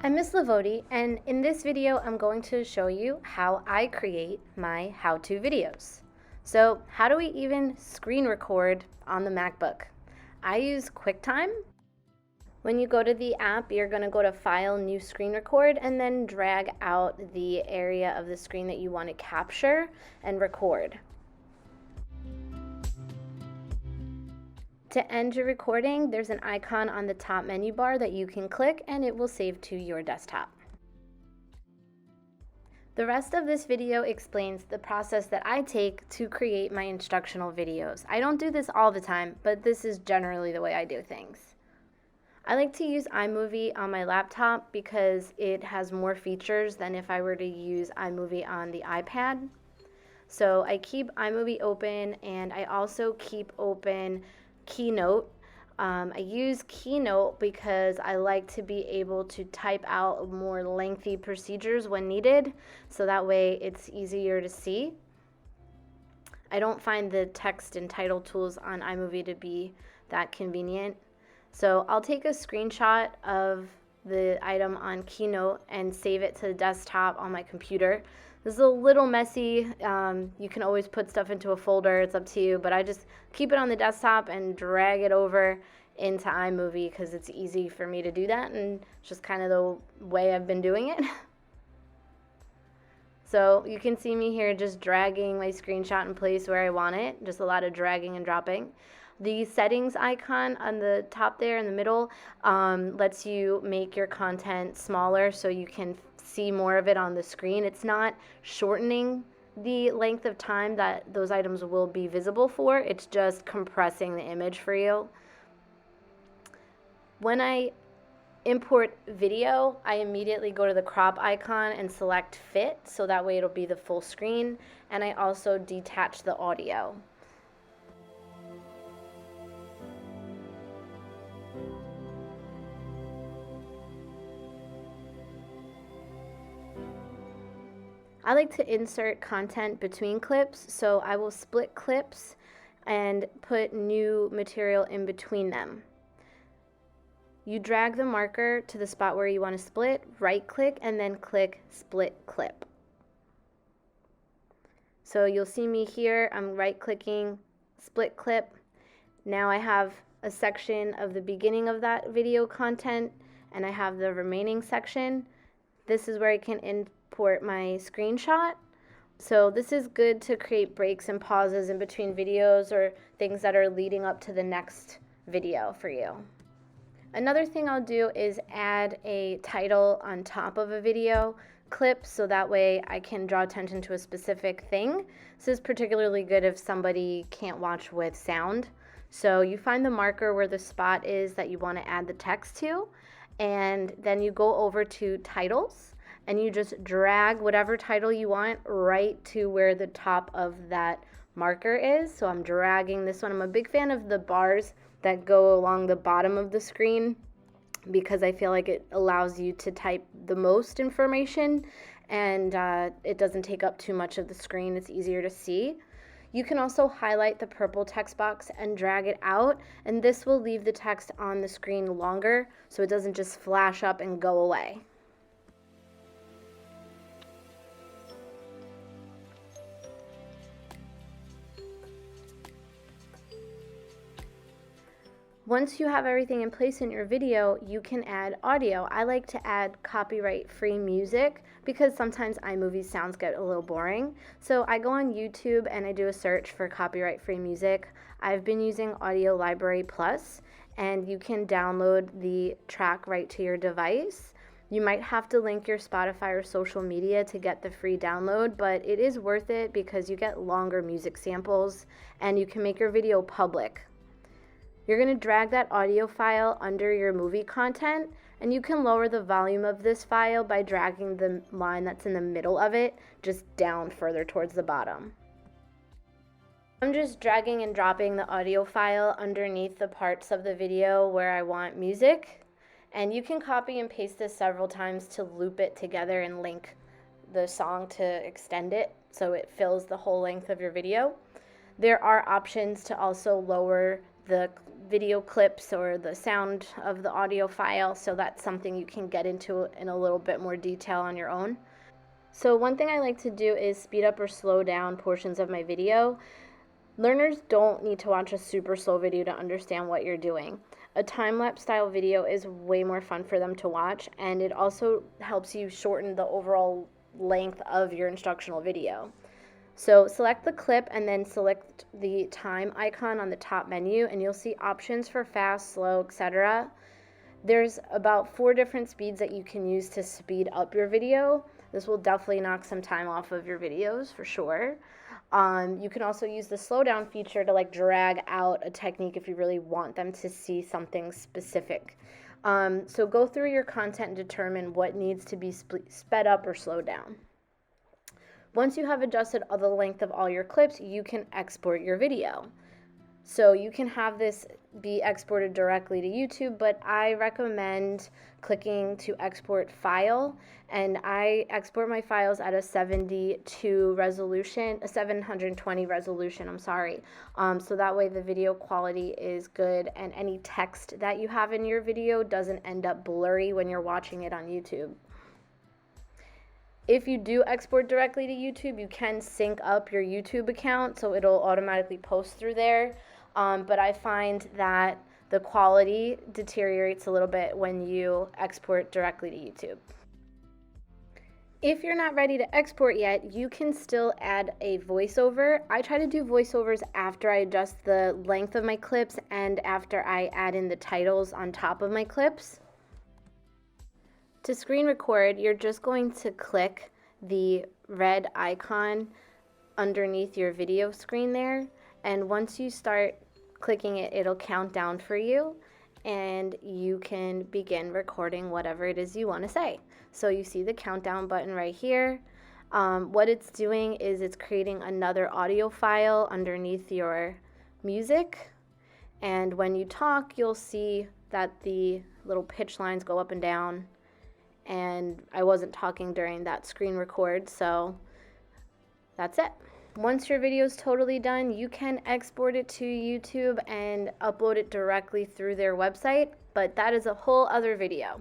I'm Miss Lavodi, and in this video I'm going to show you how I create my how-to videos. So how do we even screen record on the MacBook? I use QuickTime. When you go to the app, you're going to go to File, New Screen Record, and then drag out the area of the screen that you want to capture and record. To end your recording, there's an icon on the top menu bar that you can click and it will save to your desktop. The rest of this video explains the process that I take to create my instructional videos. I don't do this all the time, but this is generally the way I do things. I like to use iMovie on my laptop because it has more features than if I were to use iMovie on the iPad. So I keep iMovie open, and I also keep open Keynote. I use Keynote because I like to be able to type out more lengthy procedures when needed, so that way it's easier to see. I don't find the text and title tools on iMovie to be that convenient. So I'll take a screenshot of the item on Keynote and save it to the desktop on my computer. This is a little messy. You can always put stuff into a folder, it's up to you, but I just keep it on the desktop and drag it over into iMovie because it's easy for me to do that, and it's just kind of the way I've been doing it. So you can see me here just dragging my screenshot in place where I want it, just a lot of dragging and dropping. The settings icon on the top there in the middle lets you make your content smaller so you can see more of it on the screen. It's not shortening the length of time that those items will be visible for, it's just compressing the image for you. When I import video, I immediately go to the crop icon and select fit, so that way it'll be the full screen, and I also detach the audio. I like to insert content between clips, so I will split clips and put new material in between them. You drag the marker to the spot where you want to split, right click, and then click split clip. So you'll see me here, I'm right clicking, split clip. Now I have a section of the beginning of that video content, and I have the remaining section. This is where I can import my screenshot. So this is good to create breaks and pauses in between videos or things that are leading up to the next video for you. Another thing I'll do is add a title on top of a video clip, so that way I can draw attention to a specific thing. This is particularly good if somebody can't watch with sound. So you find the marker where the spot is that you want to add the text to, and then you go over to titles and you just drag whatever title you want right to where the top of that marker is. So I'm dragging this one. I'm a big fan of the bars that go along the bottom of the screen because I feel like it allows you to type the most information, and it doesn't take up too much of the screen. It's easier to see. You can also highlight the purple text box and drag it out, and this will leave the text on the screen longer so it doesn't just flash up and go away. Once you have everything in place in your video, you can add audio. I like to add copyright-free music because sometimes iMovie sounds get a little boring. So I go on YouTube and I do a search for copyright-free music. I've been using Audio Library Plus, and you can download the track right to your device. You might have to link your Spotify or social media to get the free download, but it is worth it because you get longer music samples and you can make your video public. You're going to drag that audio file under your movie content, and you can lower the volume of this file by dragging the line that's in the middle of it just down further towards the bottom. I'm just dragging and dropping the audio file underneath the parts of the video where I want music, and you can copy and paste this several times to loop it together and link the song to extend it so it fills the whole length of your video. There are options to also lower the video clips or the sound of the audio file, so that's something you can get into in a little bit more detail on your own. So one thing I like to do is speed up or slow down portions of my video. Learners don't need to watch a super slow video to understand what you're doing. A time-lapse style video is way more fun for them to watch, and it also helps you shorten the overall length of your instructional video. So select the clip and then select the time icon on the top menu, and you'll see options for fast, slow, etc. There's about 4 different speeds that you can use to speed up your video. This will definitely knock some time off of your videos for sure. You can also use the slow down feature to like drag out a technique if you really want them to see something specific. So go through your content and determine what needs to be sped up or slowed down. Once you have adjusted the length of all your clips, you can export your video. So you can have this be exported directly to YouTube, but I recommend clicking to export file, and I export my files at a 720 resolution, I'm sorry. So that way the video quality is good and any text that you have in your video doesn't end up blurry when you're watching it on YouTube. If you do export directly to YouTube, you can sync up your YouTube account so it'll automatically post through there. But I find that the quality deteriorates a little bit when you export directly to YouTube. If you're not ready to export yet, you can still add a voiceover. I try to do voiceovers after I adjust the length of my clips and after I add in the titles on top of my clips. To screen record, you're just going to click the red icon underneath your video screen there, and once you start clicking it, it'll count down for you and you can begin recording whatever it is you want to say. So you see the countdown button right here. What it's doing is it's creating another audio file underneath your music, and when you talk, you'll see that the little pitch lines go up and down, and I wasn't talking during that screen record, so that's it. Once your video is totally done, you can export it to YouTube and upload it directly through their website, but that is a whole other video.